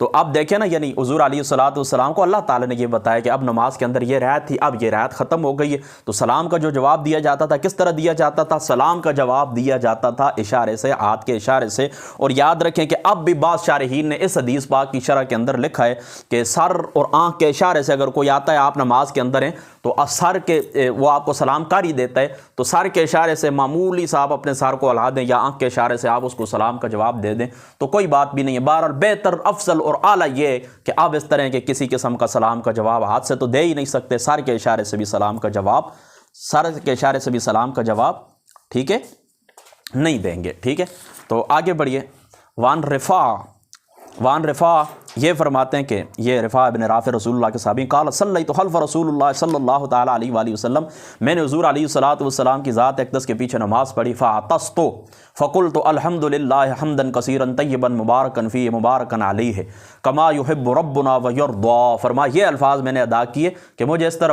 تو اب دیکھیں نا یعنی حضور علیہ الصلوۃ والسلام کو اللہ تعالیٰ نے یہ بتایا کہ اب نماز کے اندر یہ رعایت تھی، اب یہ رعایت ختم ہو گئی ہے، تو سلام کا جو جواب دیا جاتا تھا کس طرح دیا جاتا تھا؟ سلام کا جواب دیا جاتا تھا اشارے سے، ہاتھ کے اشارے سے۔ اور یاد رکھیں کہ اب بھی بعض شارحین نے اس حدیث پاک کی شرح کے اندر لکھا ہے کہ سر اور آنکھ کے اشارے سے اگر کوئی آتا ہے، آپ نماز کے اندر ہیں تو سر کے وہ آپ کو سلام کر ہی دیتا ہے، تو سر کے اشارے سے معمولی سا آپ اپنے سر کو ہلا دیں یا آنکھ کے اشارے سے آپ اس کو سلام کا جواب دے دیں تو کوئی بات بھی نہیں ہے۔ بہرحال بہتر، افضل اور اعلیٰ یہ ہے کہ آپ اس طرح کے کسی قسم کا سلام کا جواب ہاتھ سے تو دے ہی نہیں سکتے، سر کے اشارے سے بھی سلام کا جواب، سر کے اشارے سے بھی سلام کا جواب ٹھیک ہے نہیں دیں گے، ٹھیک ہے۔ تو آگے بڑھیے۔ وان رفاع یہ فرماتے ہیں کہ یہ رفاع بن رافع رسول اللہ کے صحابی قال صلیت خلف رسول اللہ صلی اللہ تعالیٰ علیہ وآلہ وسلم، میں نے حضور علیہ الصلوۃ والسلام کی ذات اقدس کے پیچھے نماز پڑھی، فاعطست فقلت الحمد للہ حمدا کثیرا طیبا مبارکا فیہ مبارکا علیہ کما یحب ربنا ویرضی۔ فرمایا یہ الفاظ میں نے ادا کیے کہ مجھے اس طرح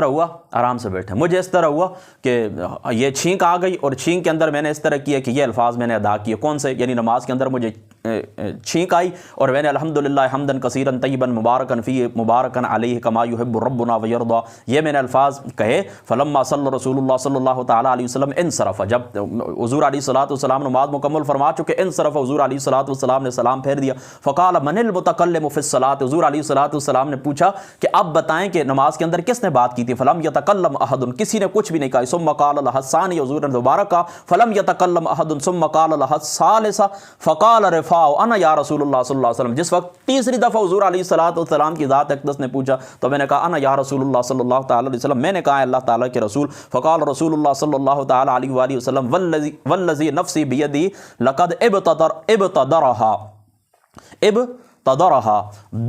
ہوا آرام سے بیٹھے، مجھے اس طرح ہوا کہ یہ چھینک آ گئی اور چھینک کے اندر میں نے اس طرح کیا کہ یہ الفاظ میں نے ادا کیے۔ کون سے؟ یعنی نماز کے اندر مجھے چھینک آئی اور میں نے الحمدللہ حمدا کثیرا طیبا مبارکا فیہ مبارکا علیہ کما یحب ربنا ویرضی، یہ میں نے الفاظ کہے۔ فلما صلی رسول اللہ صلی اللہ تعالیٰ علیہ وسلم انصرف، جب حضور علیہ الصلوۃ والسلام نماز مکمل فرما چکے، انصرف حضور علیہ الصلوۃ والسلام نے سلام پھیر دیا۔ فقال من المتکلم فی الصلاۃ، حضور علیہ الصلوۃ والسلام نے پوچھا کہ اب بتائیں کہ نماز کے اندر کس نے بات کی تھی؟ فلم یتکلم احد، کسی نے کچھ بھی نہیں کہا۔ ثم قال لها الثانی، حضور نے دوبارہ کہا فلم یتکلم احد ثم قال لها الثالثہ فقال رفاع انا یا رسول اللہ صلی اللہ علیہ وسلم۔ جس وقت تیسری دفعہ حضور علیہ الصلوۃ والسلام کی ذات اقدس نے پوچھا تو میں نے کہا انا یا رسول اللہ صلی اللہ تعالیٰ علیہ وسلم، میں نے کہا ہے اللہ تعالیٰ کے رسول۔ فقال رسول اللہ صلی اللہ تعالیٰ علیہ وآلہ وسلم والذی نفسی بیدی لقد ابتدرها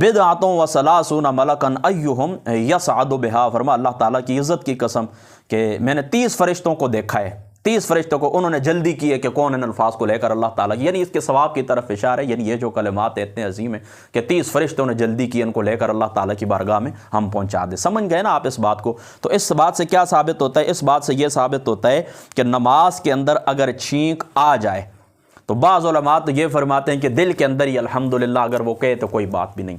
بدعۃ وثلاثون ملکا ایہم یصعد بها۔ فرمایا اللہ تعالیٰ کی عزت کی قسم کہ میں نے 30 فرشتوں کو دیکھا ہے، 30 فرشتوں کو، انہوں نے جلدی کی ہے کہ کون ان الفاظ کو لے کر اللہ تعالیٰ کی، یعنی اس کے ثواب کی طرف اشارہ ہے، یعنی یہ جو کلمات اتنے عظیم ہیں کہ 30 فرشتوں نے جلدی کی ان کو لے کر اللہ تعالیٰ کی بارگاہ میں ہم پہنچا دیں۔ سمجھ گئے نا آپ اس بات کو؟ تو اس بات سے کیا ثابت ہوتا ہے؟ اس بات سے یہ ثابت ہوتا ہے کہ نماز کے اندر اگر چھینک آ جائے تو بعض علماء تو یہ فرماتے ہیں کہ دل کے اندر ہی الحمدللہ اگر وہ کہے تو کوئی بات بھی نہیں،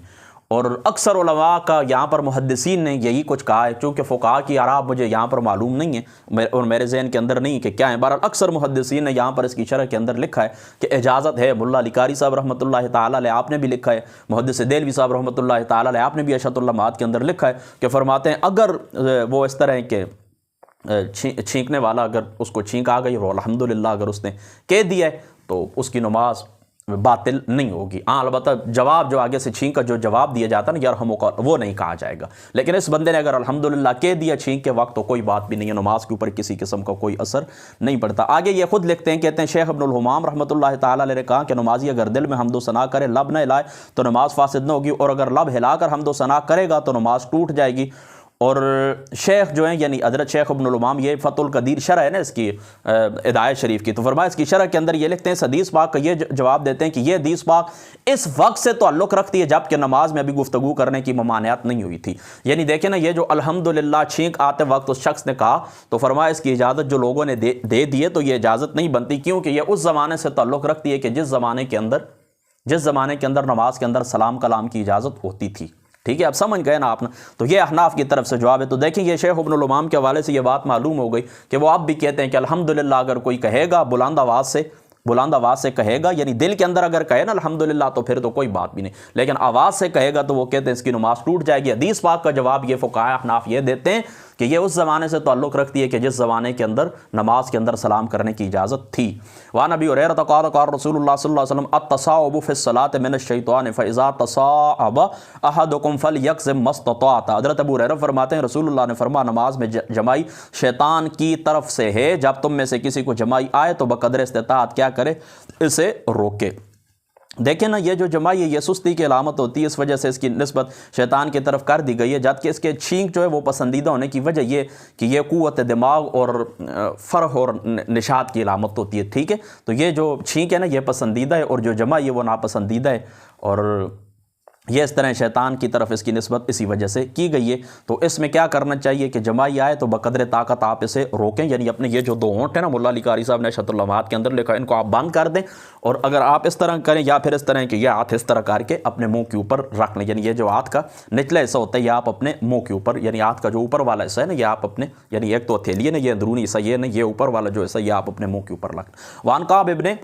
اور اکثر علماء کا یہاں پر محدثین نے یہی کچھ کہا ہے، چونکہ فقہاء کی آراء مجھے یہاں پر معلوم نہیں ہے اور میرے ذہن کے اندر نہیں کہ کیا ہے، بہرحال اکثر محدثین نے یہاں پر اس کی شرح کے اندر لکھا ہے کہ اجازت ہے۔ ملا علی قاری صاحب رحمۃ اللہ تعالیٰ علیہ آپ نے بھی لکھا ہے، محدث دہلوی صاحب رحمۃ اللہ تعالیٰ علیہ آپ نے بھی اشرۃ اللمعات کے اندر لکھا ہے کہ فرماتے ہیں اگر وہ اس طرح کے چھینکنے والا اگر اس کو چھینک آ گئی اور الحمدللہ اگر اس نے کہہ دیا ہے تو اس کی نماز باطل نہیں ہوگی۔ ہاں البتہ جواب جو آگے سے چھینک کا جو جواب دیا جاتا ہے نا یرحمک، وہ نہیں کہا جائے گا، لیکن اس بندے نے اگر الحمدللہ کہہ دیا چھینک کے وقت تو کوئی بات بھی نہیں ہے، نماز کے اوپر کسی قسم کا کوئی اثر نہیں پڑتا۔ آگے یہ خود لکھتے ہیں، کہتے ہیں شیخ ابن الحمام رحمۃ اللہ تعالیٰ علیہ نے کہا کہ نمازی اگر دل میں حمد و ثنا کرے، لب نہ ہلائے تو نماز فاسد نہ ہوگی، اور اگر لب ہلا کر حمد و ثنا کرے گا تو نماز ٹوٹ جائے گی۔ اور شیخ جو ہیں یعنی حضرت شیخ ابن الامام، یہ فتح القدیر شرح ہے نا اس کی ہدایت شریف کی، تو فرمایا اس کی شرح کے اندر یہ لکھتے ہیں اس حدیث پاک کا یہ جواب دیتے ہیں کہ یہ حدیث پاک اس وقت سے تعلق رکھتی ہے جب کہ نماز میں ابھی گفتگو کرنے کی ممانعت نہیں ہوئی تھی۔ یعنی دیکھیں نا یہ جو الحمدللہ چھینک آتے وقت اس شخص نے کہا تو فرمایا اس کی اجازت جو لوگوں نے دے دیے تو یہ اجازت نہیں بنتی، کیونکہ یہ اس زمانے سے تعلق رکھتی ہے کہ جس زمانے کے اندر نماز کے اندر سلام کلام کی اجازت ہوتی تھی۔ ٹھیک ہے، اب سمجھ گئے نا آپ نے؟ تو یہ احناف کی طرف سے جواب ہے۔ تو دیکھیں یہ شیخ ابن الامام کے حوالے سے یہ بات معلوم ہو گئی کہ وہ اب بھی کہتے ہیں کہ الحمدللہ اگر کوئی کہے گا بلند آواز سے کہے گا، یعنی دل کے اندر اگر کہے نا الحمدللہ تو پھر تو کوئی بات بھی نہیں، لیکن آواز سے کہے گا تو وہ کہتے ہیں اس کی نماز ٹوٹ جائے گی۔ حدیث پاک کا جواب یہ فقہاء احناف یہ دیتے ہیں کہ یہ اس زمانے سے تعلق رکھتی ہے کہ جس زمانے کے اندر نماز کے اندر سلام کرنے کی اجازت تھی۔ وعن ابی ہریرہ قال قال رسول اللہ صلی اللہ علیہ وسلم التصاعب فی الصلاۃ من الشیطان فاذا تصاعب احدکم فلیکظم ما استطاع۔ حضرت ابو ہریرہ فرماتے ہیں رسول اللہ نے فرمایا نماز میں جمائی شیطان کی طرف سے ہے، جب تم میں سے کسی کو جمائی آئے تو بقدر استطاعت کیا کرے، اسے روکے۔ دیکھیں نا یہ جو جمائی ہے یہ سستی کی علامت ہوتی ہے، اس وجہ سے اس کی نسبت شیطان کی طرف کر دی گئی ہے، جبکہ اس کے چھینک جو ہے وہ پسندیدہ ہونے کی وجہ یہ کہ یہ قوت دماغ اور فرح اور نشاط کی علامت ہوتی ہے۔ ٹھیک ہے، تو یہ جو چھینک ہے نا یہ پسندیدہ ہے اور جو جمائی ہے وہ ناپسندیدہ ہے۔ اور یہ اس طرح شیطان کی طرف اس کی نسبت اسی وجہ سے کی گئی ہے۔ تو اس میں کیا کرنا چاہیے کہ جماعی آئے تو بقدر طاقت آپ اسے روکیں، یعنی اپنے یہ جو دو ہونٹ ہیں نا، ملا علی قاری صاحب نے شط اللمعات کے اندر لکھا، ان کو آپ بند کر دیں، اور اگر آپ اس طرح کریں یا پھر اس طرح کہ یہ ہاتھ اس طرح کر کے اپنے منہ کے اوپر رکھ لیں، یعنی یہ جو ہاتھ کا نچلا حصہ ہوتا ہے یہ آپ اپنے منہ کے اوپر، یعنی ہاتھ کا جو اوپر والا حصہ ہے نا یہ آپ اپنے، یعنی ایک تو ہتھیلی ہے نا، یہ اندرونی حصہ یہ نا، یہ اوپر والا جو حصہ یہ آپ اپنے منہ کے اوپر رکھ لیں۔ وان کعب ابن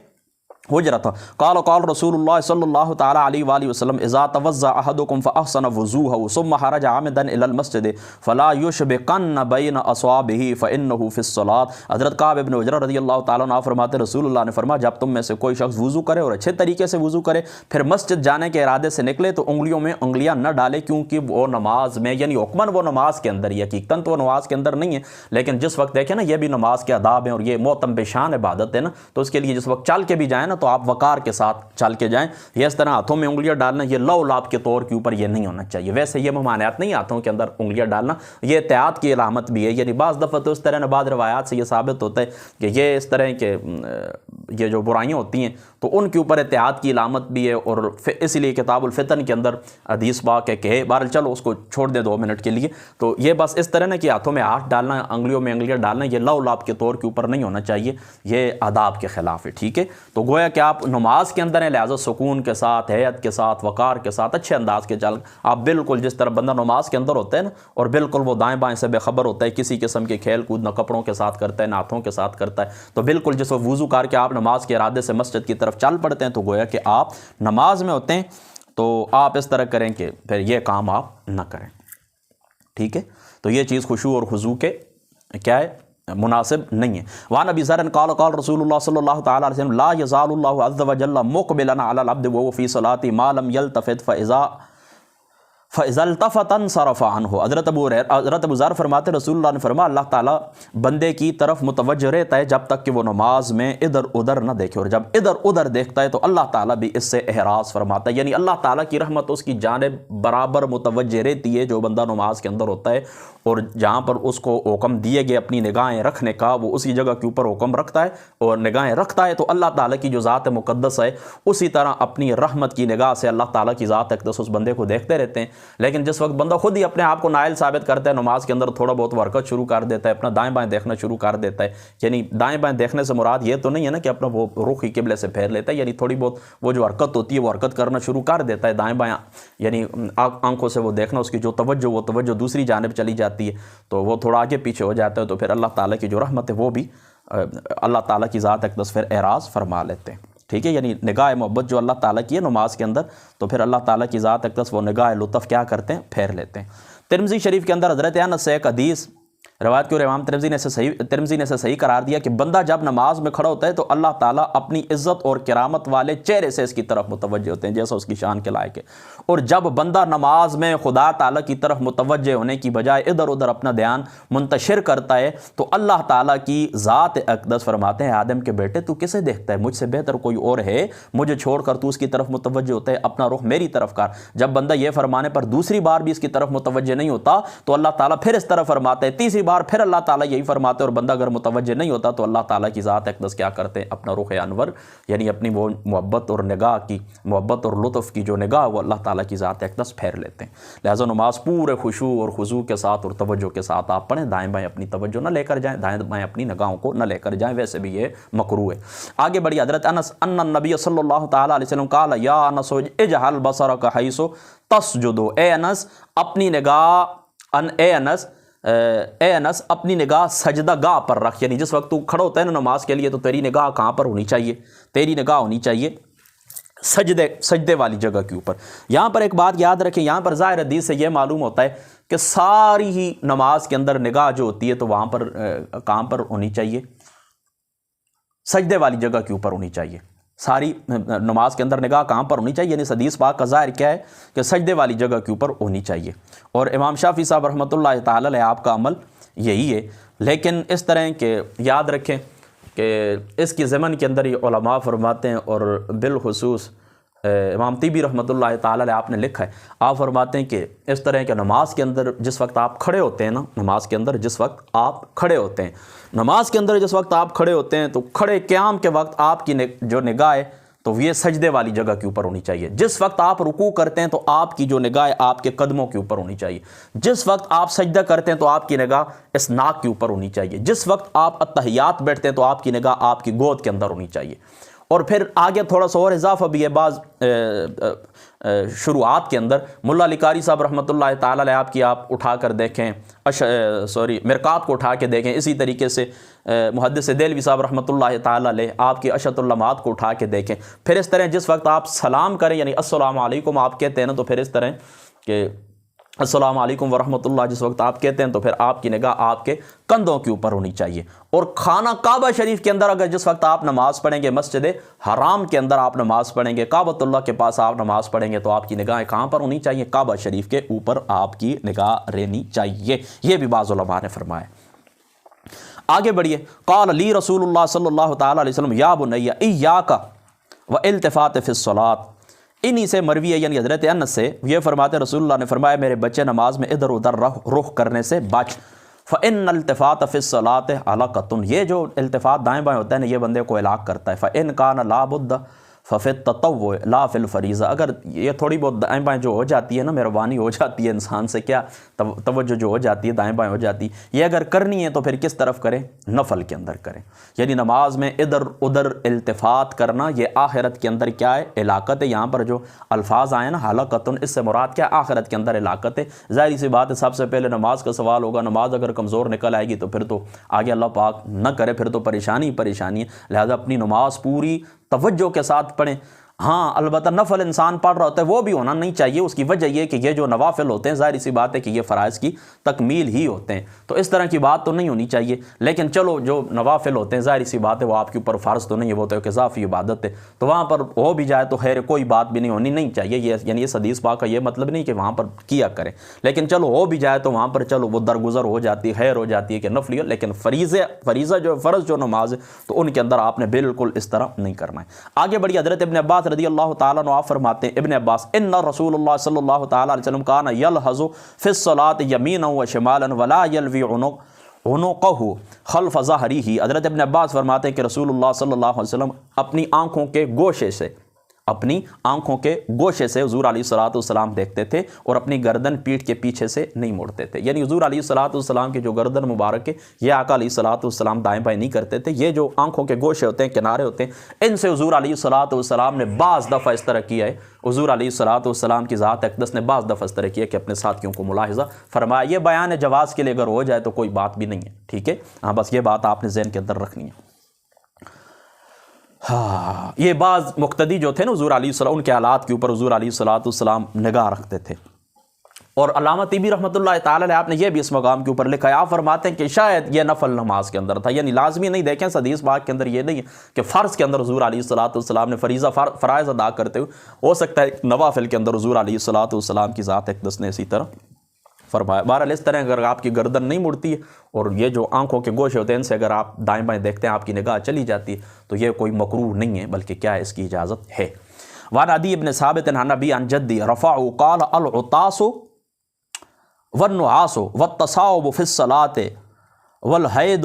حجرۃ قال قال رسول اللہ صلی اللہ تعالی علیہ وآلہ وسلم اذا توضأ احدکم فاحسن وضوءه ثم خرج عامدا الى المسجد فلا يشبكن بين اصابعه فانه في الصلاۃ۔ حضرت کعب ابن حجرہ رضی اللہ تعالیٰ عنہ فرماتے رسول اللہ نے فرمایا جب تم میں سے کوئی شخص وضو کرے اور اچھے طریقے سے وضو کرے پھر مسجد جانے کے ارادے سے نکلے تو انگلیوں میں انگلیاں نہ ڈالے، کیونکہ وہ نماز میں، یعنی حکماً وہ نماز کے اندر ہی، حقیقتاً تو وہ نماز کے اندر نہیں ہے، لیکن جس وقت دیکھیں نا یہ بھی نماز کے آداب ہیں اور یہ معتم بشان عبادت ہے نا، تو اس کے لیے جس وقت چل کے بھی جائیں نا تو آپ وقار کے ساتھ چل کے جائیں۔ یہ اس طرح ہاتھوں میں انگلیاں ڈالنا یہ لو لاب کے طور کے اوپر یہ نہیں ہونا چاہیے، ویسے یہ ممانعت نہیں ہاتھوں کے اندر انگلیاں ڈالنا، یہ احتیاط کی علامت بھی ہے، یعنی بعض دفعہ تو اس طرح نہ بعض روایات سے یہ ثابت ہوتا ہے کہ یہ اس طرح کے یہ جو برائیاں ہوتی ہیں تو ان کے اوپر احتیاط کی علامت بھی ہے، اور اس لیے کتاب الفتن کے اندر حدیث پاک ہے کہ بہرحال چلو اس کو چھوڑ دیں 2 منٹ کے لیے، تو یہ بس اس طرح نا کہ ہاتھوں میں ہاتھ ڈالنا، انگلیوں میں انگلیاں ڈالنا یہ لو لاب کے طور کے اوپر نہیں ہونا چاہیے، یہ آداب کے خلاف ہے، ٹھیک ہے۔ تو گویا کہ آپ نماز کے اندر ہیں، لہٰذا سکون کے ساتھ، حیت کے ساتھ، وقار کے ساتھ، اچھے انداز کے چل آپ بالکل جس طرح بندہ نماز کے اندر ہوتا ہے نا اور بالکل وہ دائیں بائیں سے بے خبر ہوتا ہے، کسی قسم کے کھیل کود نہ کپڑوں کے ساتھ کرتا ہے نہ ہاتھوں کے ساتھ کرتا ہے، تو بالکل جس وقت وضو کر کے آپ نماز کے ارادے سے مسجد کی طرف چل پڑتے ہیں تو گویا کہ آپ نماز میں ہوتے ہیں، تو آپ اس طرح کریں کہ پھر یہ کام آپ نہ کریں، ٹھیک ہے۔ تو یہ چیز خشوع اور خضوع کے کیا ہے مناسب نہیں ہے۔ وعن ابی ذر قال قال رسول اللہ صلی اللہ تعالی علیہ وسلم لا یزال اللہ عز وجل مقبلا علی العبد وهو فی صلاۃ ما لم یلتفت فاذا التفت انصرف عنہ۔ حضرت ابو ذر فرماتے رسول اللہ نے فرمایا اللہ تعالیٰ بندے کی طرف متوجہ رہتا ہے جب تک کہ وہ نماز میں ادھر ادھر نہ دیکھے، اور جب ادھر ادھر دیکھتا ہے تو اللہ تعالیٰ بھی اس سے احراز فرماتا ہے، یعنی اللہ تعالیٰ کی رحمت اس کی جانب برابر متوجہ رہتی ہے جو بندہ نماز کے اندر ہوتا ہے، اور جہاں پر اس کو حکم دیے گئے اپنی نگاہیں رکھنے کا وہ اسی جگہ کے اوپر حکم رکھتا ہے اور نگاہیں رکھتا ہے، تو اللہ تعالیٰ کی جو ذات مقدس ہے اسی طرح اپنی رحمت کی نگاہ سے اللہ تعالیٰ کی ذات اقدس اس بندے کو دیکھتے رہتے ہیں۔ لیکن جس وقت بندہ خود ہی اپنے آپ کو نائل ثابت کرتا ہے، نماز کے اندر تھوڑا بہت حرکت شروع کر دیتا ہے، اپنا دائیں بائیں دیکھنا شروع کر دیتا ہے، یعنی دائیں بائیں دیکھنے سے مراد یہ تو نہیں ہے نا کہ اپنا وہ رخ ہی قبلے سے پھیر لیتا ہے، یعنی تھوڑی بہت وہ جو حرکت ہوتی ہے وہ حرکت کرنا شروع کر دیتا ہے دائیں بائیں، یعنی آنکھوں سے وہ دیکھنا، اس کی جو توجہ دوسری جانب چلی جاتی ہے تو وہ تھوڑا آگے پیچھے ہو جاتا ہے، تو پھر اللہ تعالیٰ کی جو رحمت ہے وہ بھی اللہ تعالیٰ کی ذات اقدس پھر اعراض فرما لیتے ہیں، ٹھیک ہے۔ یعنی نگاہ محبت جو اللہ تعالیٰ کی ہے نماز کے اندر، تو پھر اللہ تعالیٰ کی ذات اقدس وہ نگاہ لطف کیا کرتے ہیں پھیر لیتے ہیں۔ ترمذی شریف کے اندر حضرت انس سے ایک حدیث روایت کی اور امام ترمذی نے اسے صحیح قرار دیا کہ بندہ جب نماز میں کھڑا ہوتا ہے تو اللہ تعالیٰ اپنی عزت اور کرامت والے چہرے سے اس کی طرف متوجہ ہوتے ہیں جیسا اس کی شان کے لائق ہے، اور جب بندہ نماز میں خدا تعالیٰ کی طرف متوجہ ہونے کی بجائے ادھر ادھر اپنا دھیان منتشر کرتا ہے تو اللہ تعالیٰ کی ذات اقدس فرماتے ہیں آدم کے بیٹے تو کسے دیکھتا ہے، مجھ سے بہتر کوئی اور ہے، مجھے چھوڑ کر تو اس کی طرف متوجہ ہوتا ہے، اپنا رخ میری طرف کر۔ جب بندہ یہ فرمانے پر دوسری بار بھی اس کی طرف متوجہ نہیں ہوتا تو اللہ تعالیٰ پھر اس طرف فرماتا ہے، تیسری بار پھر اللہ تعالیٰ یہی فرماتے ہیں، اور بندہ اگر متوجہ نہیں ہوتا تو اللہ تعالیٰ کی ذات اقدس کیا کرتے ہیں، اپنا رخ انور یعنی اپنی وہ محبت اور نگاہ کی محبت اور لطف کی جو نگاہ وہ اللہ تعالیٰ کی ذات اقدس پھیر لیتے ہیں۔ لہٰذا نماز پورے خشوع اور خضوع کے ساتھ اور توجہ کے ساتھ آپ پڑھیں، دائیں بائیں اپنی توجہ نہ لے کر جائیں، دائیں بائیں اپنی نگاہوں کو نہ لے کر جائیں، ویسے بھی یہ مکروہ ہے۔ آگے بڑھی حضرت انس ان النبی صلی اللہ تعالیٰ علیہ وسلم قال یا انس اجعل بصرک حیث تسجد، اے انس اپنی نگاہ اے انس اپنی نگاہ سجدہ گاہ پر رکھ، یعنی جس وقت تو کھڑا ہوتا ہے نا نماز کے لیے تو تیری نگاہ کہاں پر ہونی چاہیے، تیری نگاہ ہونی چاہیے سجدے والی جگہ کے اوپر۔ یہاں پر ایک بات یاد رکھیں، یہاں پر ظاہر حدیث سے یہ معلوم ہوتا ہے کہ ساری ہی نماز کے اندر نگاہ جو ہوتی ہے تو وہاں پر کہاں پر ہونی چاہیے، سجدے والی جگہ کے اوپر ہونی چاہیے، ساری نماز کے اندر نگاہ کہاں پر ہونی چاہیے، یعنی حدیث پاک کا ظاہر کیا ہے کہ سجدے والی جگہ کے اوپر ہونی چاہیے، اور امام شافعی صاحب رحمۃ اللہ تعالی علیہ آپ کا عمل یہی ہے۔ لیکن اس طرح کہ یاد رکھیں کہ اس کی ضمن کے اندر یہ علماء فرماتے ہیں، اور بالخصوص امام طیبی رحمۃ اللہ تعالی علیہ آپ نے لکھا ہے، آپ فرماتے ہیں کہ اس طرح کہ نماز کے اندر جس وقت آپ کھڑے ہوتے ہیں نا، نماز کے اندر جس وقت آپ کھڑے ہوتے ہیں تو کھڑے قیام کے وقت آپ کی جو نگاہ ہے تو یہ سجدے والی جگہ کے اوپر ہونی چاہیے۔ جس وقت آپ رکوع کرتے ہیں تو آپ کی جو نگاہ آپ کے قدموں کے اوپر ہونی چاہیے۔ جس وقت آپ سجدہ کرتے ہیں تو آپ کی نگاہ اس ناک کے اوپر ہونی چاہیے۔ جس وقت آپ اتحیات بیٹھتے ہیں تو آپ کی نگاہ آپ کی گود کے اندر ہونی چاہیے۔ اور پھر آگے تھوڑا سا اور اضافہ بھی ہے، بعض شروعات کے اندر ملا علی قاری صاحب رحمۃ اللہ تعالی علیہ آپ اٹھا کر دیکھیں، مرقات کو اٹھا کے دیکھیں، اسی طریقے سے محدث دہلوی صاحب رحمۃ اللہ تعالی علیہ آپ کی اشرۃ اللمعات کو اٹھا کے دیکھیں۔ پھر اس طرح جس وقت آپ سلام کریں، یعنی السلام علیکم آپ کہتے ہیں نا، تو پھر اس طرح کہ السلام علیکم ورحمۃ اللہ جس وقت آپ کہتے ہیں تو پھر آپ کی نگاہ آپ کے کندھوں کے اوپر ہونی چاہیے۔ اور خانہ کعبہ شریف کے اندر اگر جس وقت آپ نماز پڑھیں گے، مسجد حرام کے اندر آپ نماز پڑھیں گے، کعبۃ اللہ کے پاس آپ نماز پڑھیں گے، تو آپ کی نگاہیں کہاں پر ہونی چاہیے؟ کعبہ شریف کے اوپر آپ کی نگاہ رہنی چاہیے۔ یہ بھی بعض علماء نے فرمایا۔ آگے بڑھیے، قال لی رسول اللہ صلی اللہ تعالی علیہ وسلم یا بنی ایاک والالتفات فی الصلاۃ، انہی سے مروی ہے، یعنی حضرت انس سے یہ فرماتے رسول اللہ نے فرمایا میرے بچے نماز میں ادھر ادھر رخ کرنے سے بچ، فإن التفات فی الصلاۃ علاقۃ، یہ جو التفات دائیں بائیں ہوتا ہے نا، یہ بندے کو ہلاک کرتا ہے۔ فإن کان لا بد ففی التطوع لا فی الفریضہ، اگر یہ تھوڑی بہت دائیں بائیں جو ہو جاتی ہے نا، مہربانی ہو جاتی ہے انسان سے، کیا توجہ جو ہو جاتی ہے دائیں بائیں ہو جاتی ہے، یہ اگر کرنی ہے تو پھر کس طرف کریں؟ نفل کے اندر کریں۔ یعنی نماز میں ادھر ادھر التفات کرنا یہ آخرت کے اندر کیا ہے؟ ہلاکت ہے۔ یہاں پر جو الفاظ آئے نا ہلاکتن، اس سے مراد کیا؟ آخرت کے اندر ہلاکت ہے۔ ظاہری سی بات ہے، سب سے پہلے نماز کا سوال ہوگا، نماز اگر کمزور نکل آئے گی تو پھر تو آگے اللہ پاک نہ کرے، پھر تو پریشانی پریشانی ہے۔ لہذا اپنی نماز پوری توجہ کے ساتھ پڑھیں۔ ہاں البتہ نفل انسان پڑھ رہا ہوتا ہے وہ بھی ہونا نہیں چاہیے، اس کی وجہ یہ کہ یہ جو نوافل ہوتے ہیں ظاہر سی بات ہے کہ یہ فرائض کی تکمیل ہی ہوتے ہیں، تو اس طرح کی بات تو نہیں ہونی چاہیے۔ لیکن چلو جو نوافل ہوتے ہیں ظاہر سی بات ہے وہ آپ کے اوپر فرض تو نہیں ہے، وہ تو ایک اضافی عبادت ہے، تو وہاں پر ہو بھی جائے تو خیر کوئی بات بھی نہیں ہونی نہیں چاہیے۔ یہ یعنی اس حدیث پاک کا یہ مطلب نہیں کہ وہاں پر کیا کریں، لیکن چلو ہو بھی جائے تو وہاں پر چلو وہ درگزر ہو جاتی ہے، خیر ہو جاتی ہے کہ نفلی ہو، لیکن فریضہ جو فرض جو نماز ہے تو ان کے اندر آپ نے بالکل اس طرح نہیں کرنا ہے۔ آگے بڑھی حضرت ابن عباس رضی اللہ تعالیٰ عنہ آپ فرماتے ہیں، ابن عباس ان رسول اللہ صلی اللہ تعالیٰ علیہ وسلم کان یلحظ فی الصلاۃ یمینا و شمالا ولا یلوی عنقہ خلف ظہرہ، حضرت ابن عباس فرماتے ہیں کہ رسول اللہ صلی اللہ علیہ وسلم اپنی آنکھوں کے گوشے سے حضور علیہ الصلوۃ والسلام دیکھتے تھے اور اپنی گردن پیٹھ کے پیچھے سے نہیں موڑتے تھے۔ یعنی حضور علیہ الصلوۃ والسلام کی جو گردن مبارک ہے یہ آقا علیہ الصلوۃ والسلام دائیں بائیں نہیں کرتے تھے، یہ جو آنکھوں کے گوشے ہوتے ہیں، کنارے ہوتے ہیں، ان سے حضور علیہ الصلوۃ والسلام نے بعض دفعہ اس طرح کیا ہے، حضور علیہ الصلوۃ والسلام کی ذات اقدس نے بعض دفعہ اس طرح کیا کہ اپنے ساتھیوں کو ملاحظہ فرمایا۔ یہ بیان جواز کے لیے اگر ہو جائے تو کوئی بات بھی نہیں ہے، ٹھیک ہے، ہاں بس یہ بات آپ نے ذہن کے اندر رکھنی ہے۔ ہاں یہ بعض مقتدی جو تھے نا حضور علیہ السلام، ان کے حالات کے اوپر حضور علیہ الصلوۃ والسلام نگاہ رکھتے تھے۔ اور علامہ طبی رحمۃ اللہ تعالی علیہ آپ نے یہ بھی اس مقام کے اوپر لکھا ہے، آپ فرماتے ہیں کہ شاید یہ نفل نماز کے اندر تھا، یعنی لازمی نہیں، دیکھیں حدیث پاک کے اندر یہ نہیں ہے کہ فرض کے اندر حضور علیہ الصلوۃ والسلام نے فریضہ فرائض ادا کرتے ہوئے، ہو سکتا ہے نوافل کے اندر حضور علیہ الصلوۃ والسلام کی ذات اقدس نے اسی طرح فرمایا۔ بہرحال اس طرح اگر آپ کی گردن نہیں مڑتی ہے اور یہ جو آنکھوں کے گوشے ہوتے ہیں ان سے اگر آپ دائیں بائیں دیکھتے ہیں آپ کی نگاہ چلی جاتی ہے تو یہ کوئی مکروہ نہیں ہے، بلکہ کیا ہے، اس کی اجازت ہے۔ وعن عدی بن ثابت عن ابی عن جدی رفع قال العطاس والنعاس والتصاوب في الصلاة والحید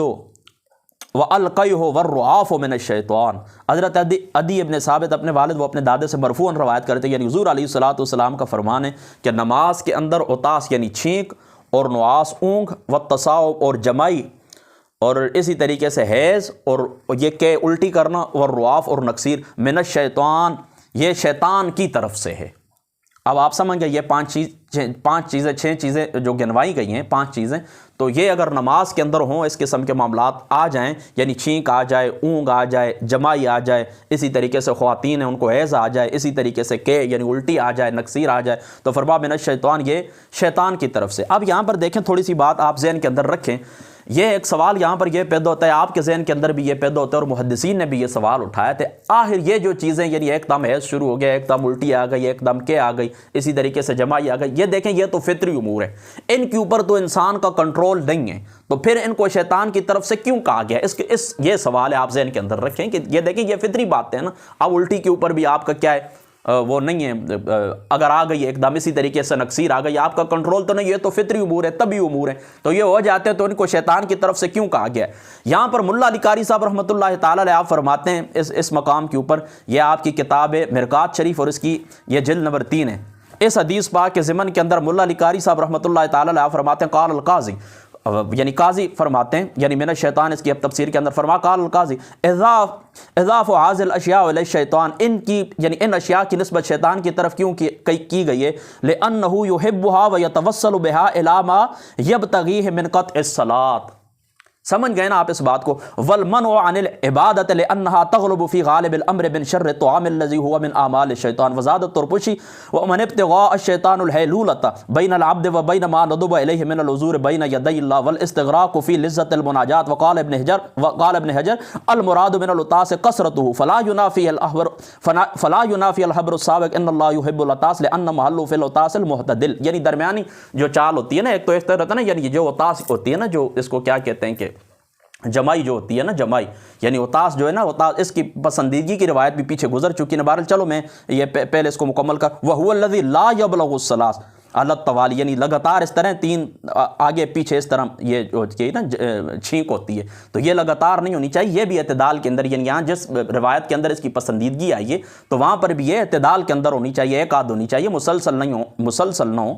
والقیہ والرعاف من الشیطان، حضرت عدی ابن ثابت اپنے والد و اپنے دادے سے مرفوعاً روایت کرتے ہیں، یعنی حضور علیہ الصلوۃ والسلام کا فرمان ہے کہ نماز کے اندر عطاس یعنی چھینک اور نعاس اونگ والتصاوب اور جمائی اور اسی طریقے سے حیض اور یہ کہ الٹی کرنا اور رعاف اور نکسیر من الشیطان، یہ شیطان کی طرف سے ہے۔ اب آپ سمجھ گئے یہ چھ چیزیں جو گنوائی گئی ہیں، 5 چیزیں، تو یہ اگر نماز کے اندر ہوں اس قسم کے معاملات آ جائیں، یعنی چھینک آ جائے، اونگ آ جائے، جمائی آ جائے، اسی طریقے سے خواتین ہیں ان کو حیض آ جائے، اسی طریقے سے کہ یعنی الٹی آ جائے، نکسیر آ جائے، تو فرما من الشیطان، یہ شیطان کی طرف سے۔ اب یہاں پر دیکھیں تھوڑی سی بات آپ ذہن کے اندر رکھیں، یہ ایک سوال یہاں پر یہ پیدا ہوتا ہے، آپ کے ذہن کے اندر بھی یہ پیدا ہوتا ہے اور محدثین نے بھی یہ سوال اٹھایا تھے، آخر یہ جو چیزیں یعنی ایک دم حیض شروع ہو گیا، ایک دم الٹی آ گئی، ایک دم کہ آ گئی، اسی طریقے سے جمائی آ گئی، یہ دیکھیں یہ تو فطری امور ہے، ان کے اوپر تو انسان کا کنٹرول نہیں ہے، تو پھر ان کو شیطان کی طرف سے کیوں کہا گیا؟ یہ سوال ہے آپ ذہن کے اندر رکھیں کہ یہ دیکھیں یہ فطری بات ہے نا۔ اب الٹی کے اوپر بھی آپ کا کیا ہے، وہ نہیں ہے، اگر آ گئی ایک دم اسی طریقے سے نقصیر آ گئی، آپ کا کنٹرول تو نہیں ہے، تو فطری امور ہے، طبی امور ہیں، تو یہ ہو جاتے ہیں، تو ان کو شیطان کی طرف سے کیوں کہا گیا ہے؟ یہاں پر ملا علی قاری صاحب رحمۃ اللہ تعالی علیہ آپ فرماتے ہیں اس مقام کے اوپر، یہ آپ کی کتاب ہے مرقات شریف اور اس کی یہ جلد نمبر 3 ہے، اس حدیث پاک کے ضمن کے اندر ملا علی قاری صاحب رحمۃ اللہ تعالی علیہ فرماتے ہیں قال القاضی، یعنی قاضی فرماتے ہیں، یعنی من الشیطان اس کی اب تفسیر کے اندر فرما قال القاضی اضاف هذه الاشیاء الی الشیطان، ان کی یعنی ان اشیاء کی نسبت شیطان کی طرف کیوں کی گئی ہے؟ لانه يحبها ويتوسل بها الى ما يبتغيه من قطع الصلاۃ، سمجھ گئے نا آپ اس بات کو؟ والمنع عن العبادت لانها تغلب في غالب الامر من شر الطعام الذي هو من اعمال الشیطان، وزاد الطرپشی ومن ابتغاء الشیطان الحیلولۃ بین العبد وبین ما ندب الیہ من العذور بین یدی اللہ والاستغراق في لذة المناجات، وقال ابن حجر المراد من العطاس کثرته فلا ينافي الحبر السابق ان اللہ يحب العطاس لان محله في العطاس المعتدل، یعنی درمیانی جو چال ہوتی ہے نا، ایک تو اس طرح ہوتا ہے نا، یعنی جو عطاس ہوتی ہے نا، جو اس کو کیا کہتے ہیں کہ جمائی جو ہوتی ہے نا، جمائی یعنی عطاس جو ہے نا، عطاس اس کی پسندیدگی کی روایت بھی پیچھے گزر چکی ہے، بہرحال چلو میں یہ پہلے اس کو مکمل کر، وَهُوَ الَّذِي لَا يَبْلَغُ الثَّلَاثَ عَلَى التَّوَالِي، یعنی لگاتار اس طرح 3 آگے پیچھے اس طرح یہ جو نا چھینک ہوتی ہے، تو یہ لگاتار نہیں ہونی چاہیے، یہ بھی اعتدال کے اندر، یعنی یہاں جس روایت کے اندر اس کی پسندیدگی آئی ہے تو وہاں پر بھی یہ اعتدال کے اندر ہونی چاہیے، ایک آدھ ہونی چاہیے، مسلسل نہ ہو،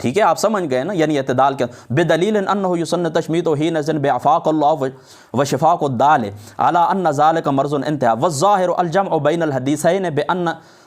ٹھیک ہے، آپ سمجھ گئے نا، یعنی اعتدال کے بدلیل انه يسن تشمیت حين بعفاق الله وشفاق الدال على ان ذلك مرض انتهى، والظاهر الجمع بين الحديثين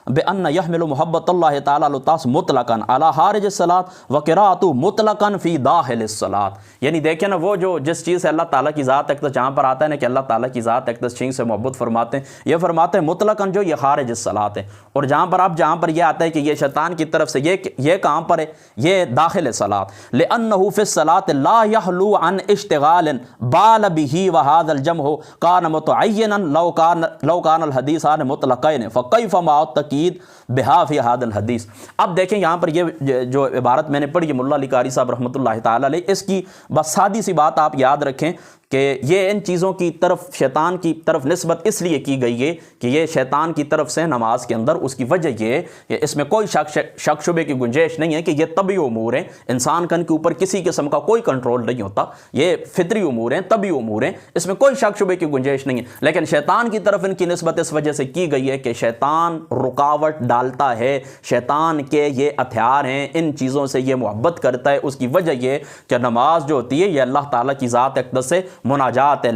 بأن يحمل محبت اللہ تعالی العطاس مطلقاً على خارج الصلاة وقراءته مطلقاً فی داخل الصلاة، یعنی دیکھیں نا، وہ جو جس چیز سے اللہ تعالیٰ کی ذات اقدس، جہاں پر آتا ہے نا کہ اللہ تعالیٰ کی ذات اقدس چھینک سے محبت فرماتے ہیں، یہ فرماتے ہیں مطلقاً جو یہ خارج الصلاة ہے، اور جہاں پر یہ آتا ہے کہ یہ شیطان کی طرف سے یہ کہاں پر ہے؟ یہ داخل الصلاة، لأنه في الصلاة لا يخلو عن اشتغال بال به وهذا الجمع كان متعينا لو كان الحديثان مطلقين فكيف مع بہا فی هذا الحدیث۔ اب دیکھیں یہاں پر یہ جو عبارت میں نے پڑھی ہے ملا علی قاری صاحب رحمۃ اللہ تعالی علیہ، اس کی بس سادی سی بات آپ یاد رکھیں کہ یہ ان چیزوں کی طرف شیطان کی طرف نسبت اس لیے کی گئی ہے کہ یہ شیطان کی طرف سے نماز کے اندر، اس کی وجہ یہ کہ اس میں کوئی شک شبے کی گنجائش نہیں ہے کہ یہ طبی امور ہیں، انسان کا ان کے اوپر کسی قسم کا کوئی کنٹرول نہیں ہوتا، یہ فطری امور ہیں، طبی امور ہیں، اس میں کوئی شک شبے کی گنجائش نہیں ہے، لیکن شیطان کی طرف ان کی نسبت اس وجہ سے کی گئی ہے کہ شیطان رکاوٹ ڈالتا ہے، شیطان کے یہ ہتھیار ہیں، ان چیزوں سے یہ محبت کرتا ہے، اس کی وجہ یہ کہ نماز جو ہوتی ہے یہ اللہ تعالیٰ کی ذات اقدس سے مناجات ہے،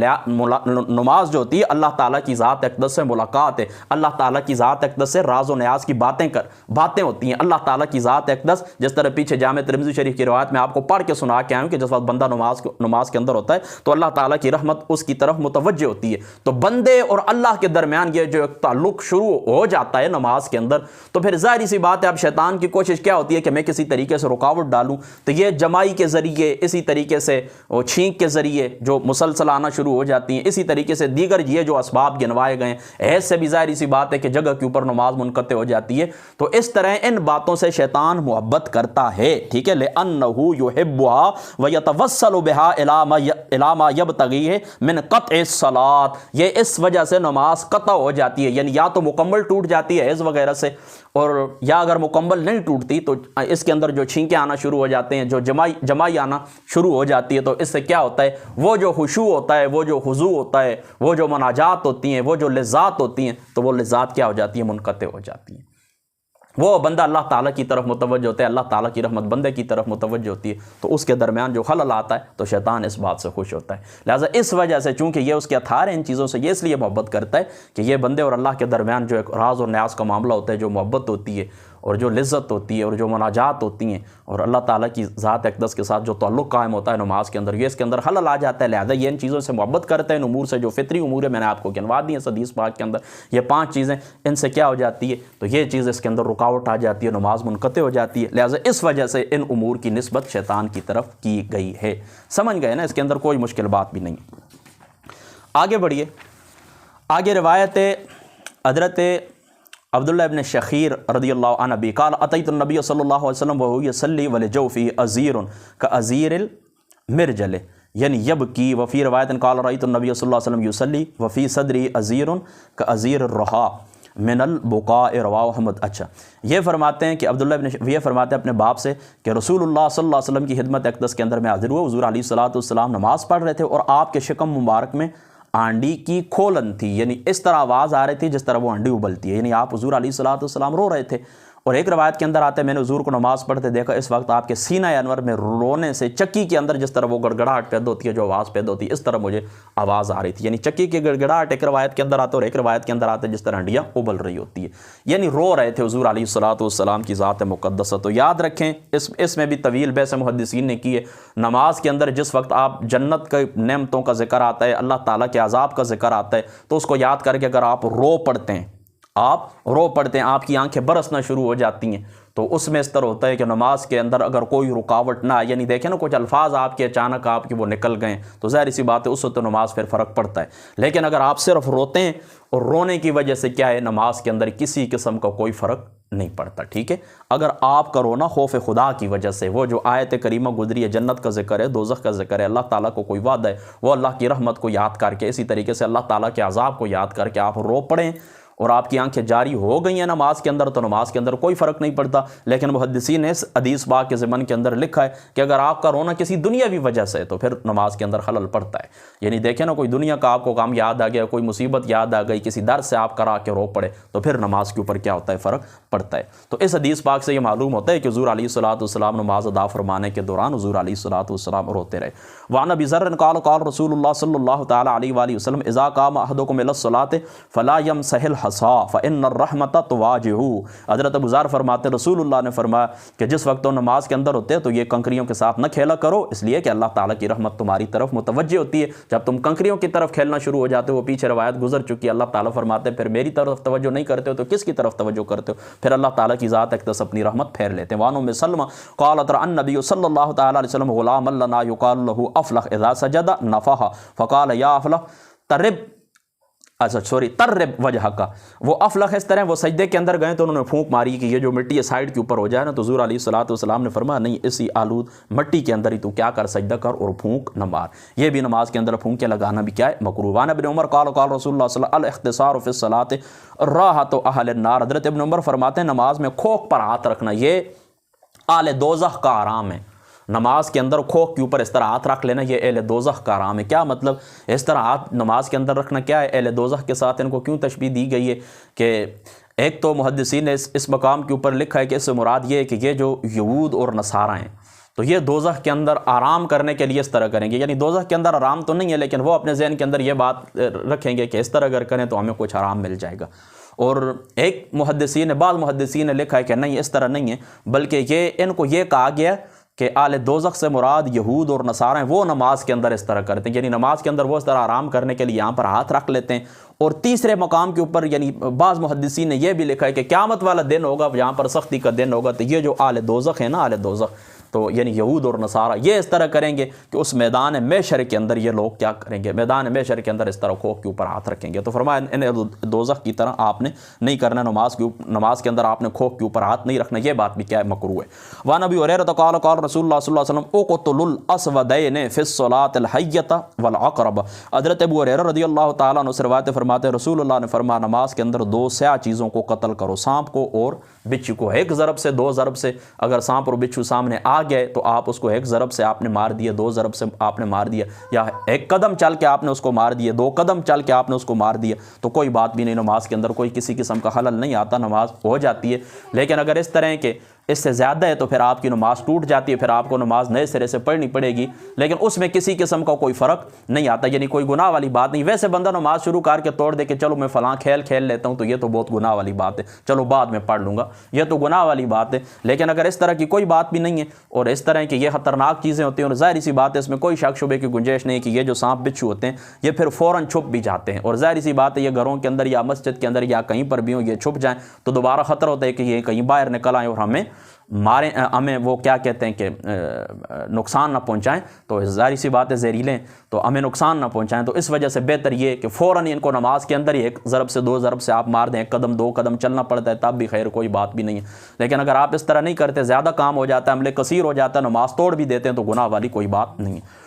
نماز جو ہوتی ہے اللہ تعالیٰ کی ذات اقدس سے ملاقات ہے، اللہ تعالیٰ کی ذات اقدس سے راز و نیاز کی باتیں ہوتی ہیں، اللہ تعالیٰ کی ذات اقدس، جس طرح پیچھے جامع ترمذی شریف کی روایت میں آپ کو پڑھ کے سنا کے آیا ہوں کہ جس وقت بندہ نماز کے اندر ہوتا ہے تو اللہ تعالیٰ کی رحمت اس کی طرف متوجہ ہوتی ہے، تو بندے اور اللہ کے درمیان یہ جو ایک تعلق شروع ہو جاتا ہے نماز کے اندر، تو پھر ظاہری سی بات ہے اب شیطان کی کوشش کیا ہوتی ہے کہ میں کسی طریقے سے رکاوٹ ڈالوں، تو یہ جمائی کے ذریعے، اسی طریقے سے چھینک کے ذریعے جو مسلسل آنا شروع ہو جاتی ہیں، اسی طریقے سے دیگر یہ جو اسباب گنوائے گئے ہیں، ایسے بھی ظاہری سی بات ہے کہ جگہ کے اوپر نماز منقطع ہو جاتی ہے، تو اس طرح ان باتوں سے شیطان محبت کرتا ہے، ٹھیک ہے، لأنه يحبها ويتوسل بها الى ما يبتغيه من قطع الصلاة، یہ اس وجہ سے نماز قطع ہو جاتی ہے، یعنی یا تو مکمل ٹوٹ جاتی ہے حیض وغیرہ سے، اور یا اگر مکمل نہیں ٹوٹتی تو اس کے اندر جو چھینکیں آنا شروع ہو جاتے ہیں، جو جمائی آنا شروع ہو جاتی ہے، تو اس سے کیا ہوتا ہے، وہ جو خشوع ہوتا ہے، وہ جو خضوع ہوتا ہے، وہ جو مناجات ہوتی ہیں، وہ جو لذات ہوتی ہیں، تو وہ لذات کیا ہو جاتی ہیں، منقطع ہو جاتی ہیں، وہ بندہ اللہ تعالیٰ کی طرف متوجہ ہوتا ہے، اللہ تعالیٰ کی رحمت بندے کی طرف متوجہ ہوتی ہے، تو اس کے درمیان جو خلل آتا ہے تو شیطان اس بات سے خوش ہوتا ہے، لہٰذا اس وجہ سے چونکہ یہ اس کے ہتھیار ہیں ان چیزوں سے، یہ اس لیے محبت کرتا ہے کہ یہ بندے اور اللہ کے درمیان جو ایک راز اور نیاز کا معاملہ ہوتا ہے، جو محبت ہوتی ہے اور جو لذت ہوتی ہے اور جو مناجات ہوتی ہیں اور اللہ تعالیٰ کی ذات اقدس کے ساتھ جو تعلق قائم ہوتا ہے نماز کے اندر، یہ اس کے اندر خلل آ جاتا ہے، لہذا یہ ان چیزوں سے محبت کرتا ہے، ان امور سے جو فطری امور ہے، میں نے آپ کو گنوا دی ہیں حدیث پاک کے اندر، یہ 5 چیزیں، ان سے کیا ہو جاتی ہے، تو یہ چیز اس کے اندر رکاوٹ آ جاتی ہے، نماز منقطع ہو جاتی ہے، لہذا اس وجہ سے ان امور کی نسبت شیطان کی طرف کی گئی ہے، سمجھ گئے نا، اس کے اندر کوئی مشکل بات بھی نہیں۔ آگے بڑھیے، آگے روایت حضرت عبداللہ ابن شخیر رضی اللہ عنہ بھی قال اتیت النبی صلی اللہ علیہ وسلم وهو يصلي ولجوفی ازیر كازیر المرجل یعنی یبکی، وفی روایت قال رأیت النبی صلی اللہ علیہ وسلم یصلی وفی صدری ازیر كازیر الرحا من البقاء رواہ احمد۔ اچھا یہ فرماتے ہیں کہ عبداللہ بن یہ فرماتے ہیں اپنے باپ سے کہ رسول اللہ صلی اللہ علیہ وسلم کی خدمت اقدس کے اندر میں حاضر ہوا، حضور علیہ الصلوۃ والسلام نماز پڑھ رہے تھے اور آپ کے شکم مبارک میں آنڈی کی کھولن تھی، یعنی اس طرح آواز آ رہی تھی جس طرح وہ انڈی ابلتی ہے، یعنی آپ حضور علیہ الصلوۃ والسلام رو رہے تھے۔ اور ایک روایت کے اندر آتا ہے میں نے حضور کو نماز پڑھتے دیکھا، اس وقت آپ کے سینہ انور میں رونے سے چکی کے اندر جس طرح وہ گڑگڑاہٹ پیدا ہوتی ہے، جو آواز پیدا ہوتی ہے، اس طرح مجھے آواز آ رہی تھی، یعنی چکی کی گڑگڑاہٹ ایک روایت کے اندر آتا ہے اور ایک روایت کے اندر آتا ہے جس طرح انڈیاں ابل رہی ہوتی ہے، یعنی رو رہے تھے حضور علیہ الصلوۃ والسلام کی ذات مقدسہ۔ تو یاد رکھیں اس میں بھی طویل بحث محدثین نے کی ہے، نماز کے اندر جس وقت آپ جنت کے نعمتوں کا ذکر آتا ہے، اللہ تعالیٰ کے عذاب کا ذکر آتا ہے، تو اس کو یاد کر کے اگر آپ رو پڑھتے ہیں، آپ کی آنکھیں برسنا شروع ہو جاتی ہیں، تو اس میں اس طرح ہوتا ہے کہ نماز کے اندر اگر کوئی رکاوٹ نہ آئے، یعنی دیکھیں نا کچھ الفاظ آپ کے اچانک آپ کے وہ نکل گئے تو ظاہر سی بات ہے اس وقت تو نماز پھر فرق پڑتا ہے۔ لیکن اگر آپ صرف روتے ہیں اور رونے کی وجہ سے کیا ہے نماز کے اندر کسی قسم کا کوئی فرق نہیں پڑتا، ٹھیک ہے۔ اگر آپ کا رونا خوف خدا کی وجہ سے، وہ جو آیت کریمہ گزری ہے، جنت کا ذکر ہے، دوزخ کا ذکر ہے، اللہ تعالیٰ کو کوئی وعدہ ہے، وہ اللہ کی رحمت کو یاد کر کے، اسی طریقے سے اللہ تعالیٰ کے عذاب کو یاد کر کے آپ رو پڑیں اور آپ کی آنکھیں جاری ہو گئی ہیں نماز کے اندر، تو نماز کے اندر کوئی فرق نہیں پڑتا۔ لیکن محدثین نے اس حدیث پاک کے ضمن کے اندر لکھا ہے کہ اگر آپ کا رونا کسی دنیاوی وجہ سے ہے تو پھر نماز کے اندر خلل پڑتا ہے، یعنی دیکھیں نا کوئی دنیا کا آپ کو کام یاد آ گیا، کوئی مصیبت یاد آ گئی، کسی در سے آپ کرا کے رو پڑے تو پھر نماز کے اوپر کیا ہوتا ہے فرق پڑتا ہے۔ تو اس حدیث پاک سے یہ معلوم ہوتا ہے کہ حضور علیہ الصلوۃ والسلام نماز ادا فرمانے کے دوران حضور علیہ الصلوۃ والسلام روتے رہے۔ وعن ابی ذر قال قال رسول اللہ صلی اللہ تعالی علیہ وآلہ وسلم اذا قام احدکم الی الصلاۃ فلا یمسح الحصا فان الرحمت تواجہہ۔ حضرت ابو ذر فرماتے رسول اللہ نے فرمایا کہ جس وقت تم نماز کے اندر ہوتے تو یہ کنکریوں کے ساتھ نہ کھیلا کرو، اس لیے کہ اللہ تعالیٰ کی رحمت تمہاری طرف متوجہ ہوتی ہے۔ جب تم کنکریوں کی طرف کھیلنا شروع ہو جاتے ہو، وہ پیچھے روایت گزر چکی ہے، اللہ تعالیٰ فرماتے پھر میری طرف توجہ نہیں کرتے ہو تو کس کی طرف توجہ کرتے ہو؟ پھر اللہ تعالیٰ کی ذات اقدس اپنی رحمت پھیر لیتے ہیں۔ وعن ام سلمہ قالت رأى النبی صلی اللہ تعالی علیہ وسلم غلاما لنا یقال له افلح اذا سجد نفح فقال یا افلح ترب وجہ کا۔ وہ افلح اس طرح وہ سجدے کے اندر گئے تو انہوں نے پھونک ماری کہ یہ جو مٹی ہے سائڈ کے اوپر ہو جائے نا، تو حضور علیہ الصلوۃ والسلام نے فرمایا نہیں، اسی آلود مٹی کے اندر ہی تو کیا کر سجدہ کر اور پھونک نہ مار۔ یہ بھی نماز کے اندر پھونکیں لگانا بھی کیا ہے مکروہ۔ وعن ابن عمر قال قال رسول اللہ صلی اللہ علیہ وسلم الاختصار فی الصلاۃ راحۃ اہل النار۔ حضرت ابن عمر فرماتے ہیں نماز میں کھوک پر ہاتھ رکھنا یہ اہل دوزخ کا آرام ہے۔ نماز کے اندر کھوک کے اوپر اس طرح ہاتھ رکھ لینا یہ اہل دوزخ کا آرام ہے۔ کیا مطلب اس طرح ہاتھ نماز کے اندر رکھنا کیا ہے؟ اہل دوزخ کے ساتھ ان کو کیوں تشبیہ دی گئی ہے کہ ایک تو محدثین نے اس مقام کے اوپر لکھا ہے کہ اس سے مراد یہ ہے کہ یہ جو یہود اور نصارہ ہیں تو یہ دوزخ کے اندر آرام کرنے کے لیے اس طرح کریں گے، یعنی دوزخ کے اندر آرام تو نہیں ہے لیکن وہ اپنے ذہن کے اندر یہ بات رکھیں گے کہ اس طرح اگر کریں تو ہمیں کچھ آرام مل جائے گا۔ اور ایک بعض محدثین نے لکھا ہے کہ نہیں، اس طرح نہیں ہے، بلکہ ان کو یہ کہا گیا کہ آل دوزخ سے مراد یہود اور نصارہ ہیں، وہ نماز کے اندر اس طرح کرتے ہیں، یعنی نماز کے اندر وہ اس طرح آرام کرنے کے لیے یہاں پر ہاتھ رکھ لیتے ہیں۔ اور تیسرے مقام کے اوپر یعنی بعض محدثین نے یہ بھی لکھا ہے کہ قیامت والا دن ہوگا جہاں پر سختی کا دن ہوگا، تو یہ جو آل دوزخ ہے نا، آل دوزخ تو یعنی یہود اور نصارہ یہ اس طرح کریں گے کہ اس میدان محشر کے اندر یہ لوگ کیا کریں گے، میدان محشر کے اندر اس طرح کھوک کے اوپر ہاتھ رکھیں گے۔ تو فرمایا ان دوزخ کی طرح آپ نے نہیں کرنا، نماز کے اندر آپ نے کھوک کے اوپر ہاتھ نہیں رکھنا، یہ بات بھی کیا ہے مکروہ ہے۔ وعن ابی ہریرہ قال قال رسول اللہ صلی اللہ علیہ وسلم اقتلوا الاسودین فی الصلاۃ الحیۃ والعقرب۔ حضرت ابو ہریرہ رضی اللہ تعالیٰ عنہ سے روایت فرماتے رسول اللہ نے فرمایا نماز کے اندر دو سیاہ چیزوں کو قتل کرو، سانپ کو اور بچھو کو، ایک ضرب سے دو ضرب سے۔ اگر سانپ اور بچھو سامنے آ گئے تو آپ اس کو ایک ضرب سے آپ نے مار دیا، دو ضرب سے آپ نے مار دیا، یا ایک قدم چل کے آپ نے اس کو مار دیا، دو قدم چل کے آپ نے اس کو مار دیا، تو کوئی بات بھی نہیں، نماز کے اندر کوئی کسی قسم کا خلل نہیں آتا، نماز ہو جاتی ہے۔ لیکن اگر اس طرح کے اس سے زیادہ ہے تو پھر آپ کی نماز ٹوٹ جاتی ہے، پھر آپ کو نماز نئے سرے سے پڑھنی پڑے گی، لیکن اس میں کسی قسم کا کوئی فرق نہیں آتا، یعنی کوئی گناہ والی بات نہیں۔ ویسے بندہ نماز شروع کر کے توڑ دے کہ چلو میں فلاں کھیل لیتا ہوں تو یہ تو بہت گناہ والی بات ہے، چلو بعد میں پڑھ لوں گا، یہ تو گناہ والی بات ہے۔ لیکن اگر اس طرح کی کوئی بات بھی نہیں ہے اور اس طرح کی یہ خطرناک چیزیں ہوتی ہیں، اور ظاہری سی بات ہے اس میں کوئی شک شبے کی گنجائش نہیں کہ یہ جو سانپ بچھو ہوتے ہیں یہ پھر فوراً چھپ بھی جاتے ہیں، اور ظاہری سی بات ہے یہ گھروں کے اندر یا مسجد کے اندر یا کہیں پر بھی ہوں یہ چھپ جائیں تو دوبارہ خطرہ ہوتا ہے کہ یہ کہیں باہر نکل آئیں اور ہمیں وہ کیا کہتے ہیں کہ نقصان نہ پہنچائیں، تو ظاہری سی بات ہے زہریلے تو ہمیں نقصان نہ پہنچائیں، تو اس وجہ سے بہتر یہ کہ فوراً ان کو نماز کے اندر ہی ایک ضرب سے دو ضرب سے آپ مار دیں، ایک قدم دو قدم چلنا پڑتا ہے تب بھی خیر کوئی بات بھی نہیں ہے۔ لیکن اگر آپ اس طرح نہیں کرتے، زیادہ کام ہو جاتا ہے، عمل کثیر ہو جاتا ہے، نماز توڑ بھی دیتے ہیں تو گناہ والی کوئی بات نہیں ہے۔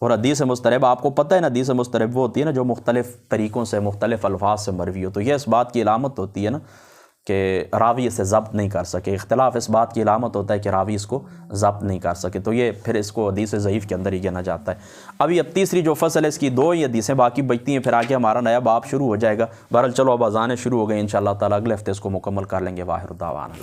اور حدیث مضطرب آپ کو پتہ ہے نا، حدیث مضطرب وہ ہوتی ہے نا جو مختلف طریقوں سے مختلف الفاظ سے مروی ہو، تو یہ اس بات کی علامت ہوتی ہے نا کہ راوی اسے ضبط نہیں کر سکے، اختلاف اس بات کی علامت ہوتا ہے کہ راوی اس کو ضبط نہیں کر سکے، تو یہ پھر اس کو حدیث ضعیف کے اندر ہی گنا جاتا ہے۔ اب تیسری جو فصل ہے اس کی 2 ہی حدیثیں باقی بچتی ہیں، پھر آگے ہمارا نیا باب شروع ہو جائے گا۔ بہرحال چلو اب اذانیں شروع ہو گئی، انشاءاللہ تعالیٰ اگلے ہفتے اس کو مکمل کر لیں گے۔ واخر دعوانا